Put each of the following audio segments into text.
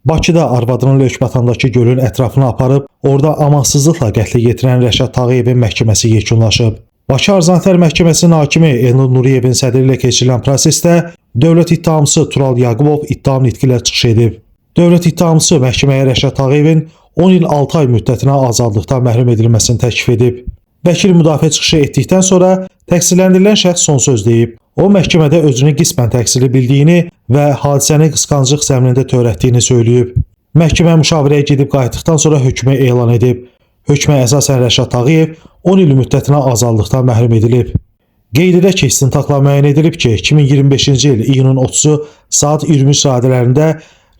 Bakıda arvadını Lökbatandakı gölün ətrafına aparıb, orada amansızlıqla qətlə yetirən Rəşad Tağıyevin məhkəməsi yekunlaşıb. Bakı Arzantər Məhkəməsinin hakimi Elnur Nuriyevin sədri ilə keçirilən prosesdə dövlət ittihamçısı Tural Yaqubov ittiham nitqi ilə çıxış edib. Dövlət ittihamçısı məhkəməyə Rəşad Tağıyevin 10 il 6 ay müddətinə azadlıqdan məhrum edilməsini təklif edib. Vəkil müdafiə çıxışı etdikdən sonra təqsirləndirilən şəxs son söz deyib. O məhkəmədə özünü qismən təqsirli bildiyini və hadisəni qısqanclıq zəminində törətdiyini söyləyib. Məhkəmə müşavirəyə gedib qayıtdıqdan sonra hökmü elan edib. Hökmə əsasən Rəşad Tağıyev 10 il müddətinə azadlıqdan məhrum edilib. Qeyd edək ki, istintaqla müəyyən edilib ki, 2025-ci il iyunun 30-u saat 23 radələrində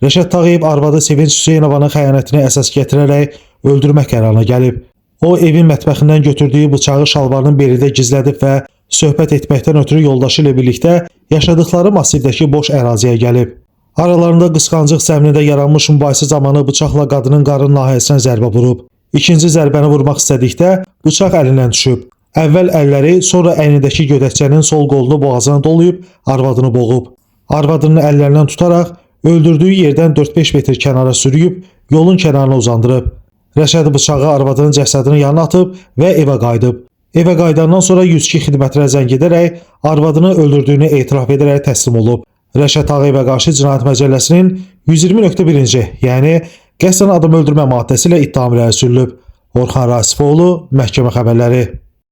Rəşad Tağıyev arvadı Sevinç Hüseynovanın xəyanətini əsas gətirərək öldürmək qərarına gəlib. O, evin mətbəxindən götürdüyü bıçağı şalvarının belində gizlədib və söhbət etməkdən ötürü yoldaşı ilə birlikdə yaşadıkları massivdəki boş əraziyə gəlib. Aralarında qısqanclıq zəminində yaranmış mübahisə zamanı bıçaqla qadının qarın nahiyəsinə zərbə vurub. İkinci zərbəni vurmaq istədikdə bıçaq əlindən düşüb. Əvvəl əlləri, sonra əynindəki gödəkçənin sol qolunu boğazına dolayıb arvadını boğub. Arvadının əllərindən tutaraq öldürdüyü yerdən 4-5 metr kənara sürüyüb yolun kənarına uzandırıb. Rəşad bıçağı arvadının cəsədinin yanına atıb və evə qayıdıb. Evə qayıdandan sonra 102 xidmətinə zəng edərək arvadını öldürdüyünü etiraf edərək təslim olub. Rəşad Tağıyevə qarşı Cinayət Məcəlləsinin 120.1-ci, yəni qəsdən adam öldürmə maddəsi ilə ittiham irəli sürülüb. Orxan Rasifoğlu, Məhkəmə Xəbərləri.